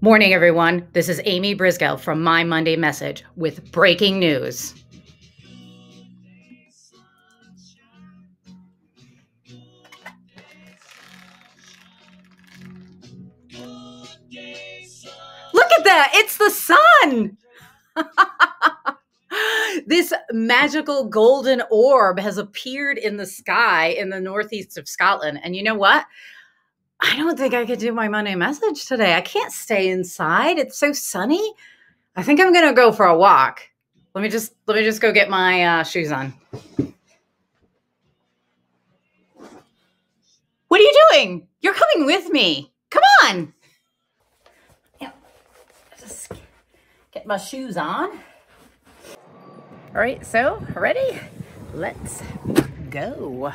Morning, everyone. This is Amy Brisgell from My Monday Message with breaking news. Look at that. It's the sun. This magical golden orb has appeared in the sky in the northeast of Scotland. And you know what? I don't think I could do my Monday Message today. I can't stay inside. It's so sunny. I think I'm going to go for a walk. Let me just go get my shoes on. What are you doing? You're coming with me. Come on. Yeah, just get my shoes on. All right, so ready? Let's go.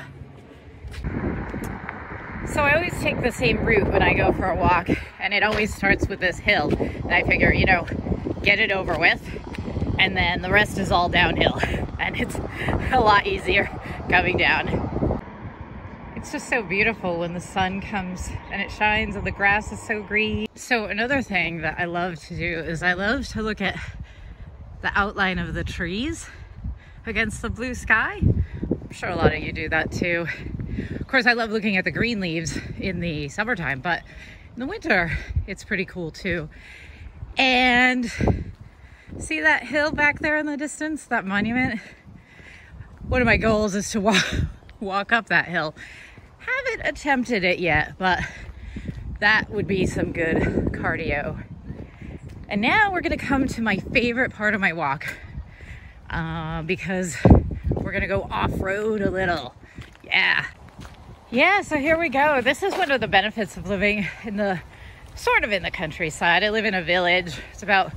So I always take the same route when I go for a walk, and it always starts with this hill. And I figure, get it over with, and then the rest is all downhill. And it's a lot easier coming down. It's just so beautiful when the sun comes and it shines and the grass is so green. So another thing that I love to do is I love to look at the outline of the trees against the blue sky. I'm sure a lot of you do that too. Of course, I love looking at the green leaves in the summertime, but in the winter, it's pretty cool too. And see that hill back there in the distance, that monument? One of my goals is to walk up that hill. Haven't attempted it yet, but that would be some good cardio. And now we're gonna come to my favorite part of my walk because we're gonna go off-road a little. Yeah, so here we go. This is one of the benefits of living in the countryside. I live in a village. It's about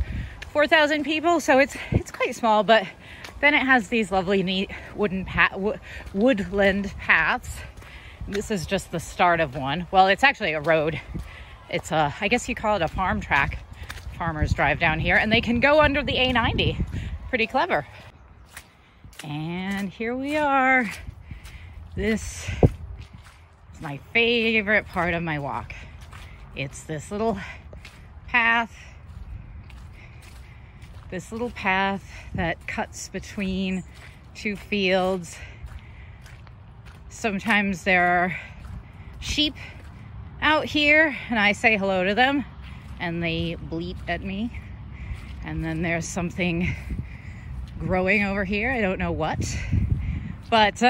4,000 people, so it's quite small, but then it has these lovely, neat woodland paths. This is just the start of one. Well, it's actually a road. It's I guess you call it a farm track. Farmers drive down here, and they can go under the A90. Pretty clever. And here we are. This is my favorite part of my walk. It's this little path. This little path that cuts between two fields. Sometimes there are sheep out here and I say hello to them and they bleat at me. And then there's something growing over here. I don't know what. But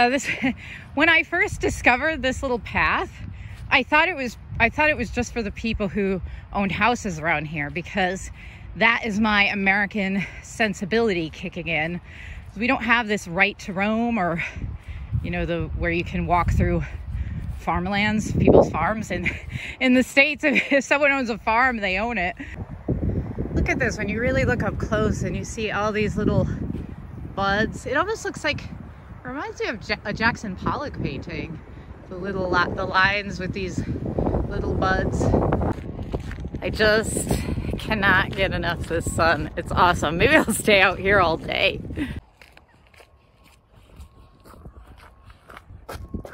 when I first discovered this little path, I thought it was just for the people who owned houses around here, because that is my American sensibility kicking in. We don't have this right to roam, or where you can walk through farmlands, people's farms. And in the States, if someone owns a farm, they own it. Look at this. When you really look up close and you see all these little buds, it almost looks like, reminds me of a Jackson Pollock painting. The lines with these little buds. I just cannot get enough of this sun. It's awesome. Maybe I'll stay out here all day.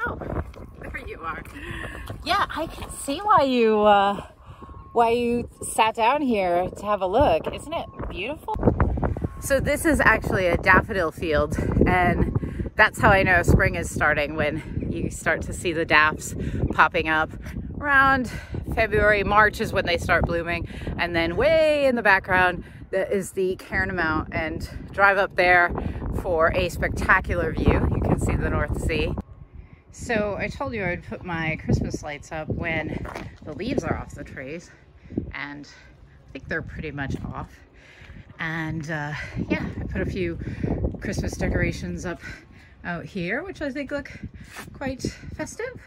Oh, there you are. Yeah, I can see why you sat down here to have a look. Isn't it beautiful? So this is actually a daffodil field, and that's how I know spring is starting, when you start to see the daffs popping up. Around February, March is when they start blooming. And then way in the background, that is the Cairnmount, and drive up there for a spectacular view. You can see the North Sea. So I told you I would put my Christmas lights up when the leaves are off the trees, and I think they're pretty much off. And yeah, I put a few Christmas decorations up out here, which I think look quite festive.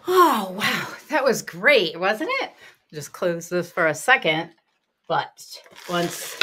Oh, wow. That was great, wasn't it? Just close this for a second. But once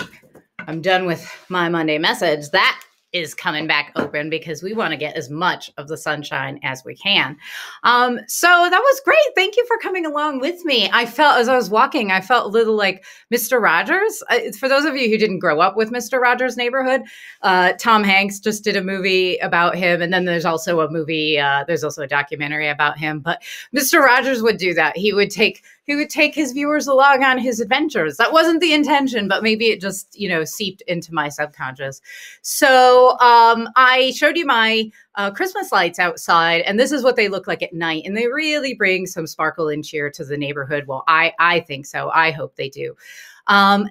I'm done with my Monday Message, that is coming back open because we want to get as much of the sunshine as we can. So that was great. Thank you for coming along with me. I felt, as I was walking, I felt a little like Mr. Rogers. For those of you who didn't grow up with Mr. Rogers' Neighborhood, Tom Hanks just did a movie about him. And then there's also a movie, there's also a documentary about him. But Mr. Rogers would do that. He would take his viewers along on his adventures. That wasn't the intention, but maybe it just, seeped into my subconscious. So I showed you my Christmas lights outside, and this is what they look like at night. And they really bring some sparkle and cheer to the neighborhood. Well, I think so. I hope they do. And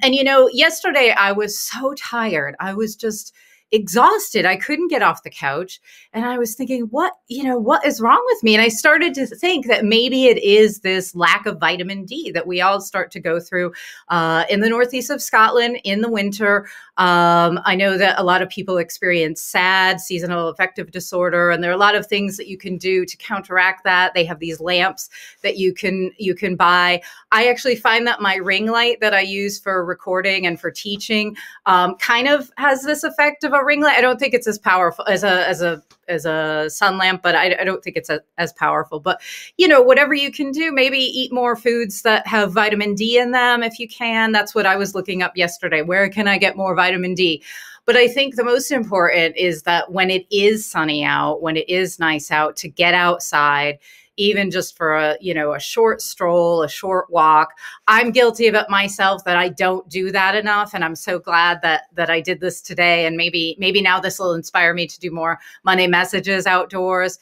yesterday I was so tired. I was just exhausted. I couldn't get off the couch. And I was thinking, what is wrong with me? And I started to think that maybe it is this lack of vitamin D that we all start to go through in the northeast of Scotland in the winter. I know that a lot of people experience SAD, seasonal affective disorder, and there are a lot of things that you can do to counteract that. They have these lamps that you can buy. I actually find that my ring light that I use for recording and for teaching kind of has this effect of a ring light. I don't think it's as powerful as a sun lamp, but I don't think it's as powerful. But whatever you can do, maybe eat more foods that have vitamin D in them if you can. That's what I was looking up yesterday. Where can I get more vitamin D? But I think the most important is that when it is sunny out, when it is nice out, to get outside, even just for a short stroll, a short walk. I'm guilty of it myself that I don't do that enough. And I'm so glad that I did this today. And maybe now this will inspire me to do more Monday messages outdoors.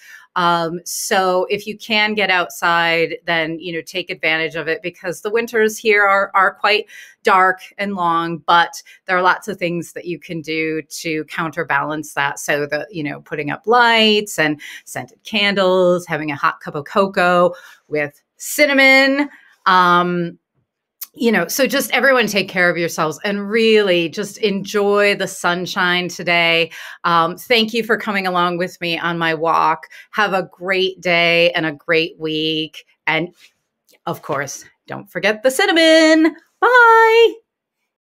So if you can get outside, then, take advantage of it, because the winters here are quite dark and long, but there are lots of things that you can do to counterbalance that. So that, putting up lights and scented candles, having a hot cup of cocoa with cinnamon, so just everyone take care of yourselves and really just enjoy the sunshine today. Thank you for coming along with me on my walk. Have a great day and a great week. And of course, don't forget the cinnamon. Bye.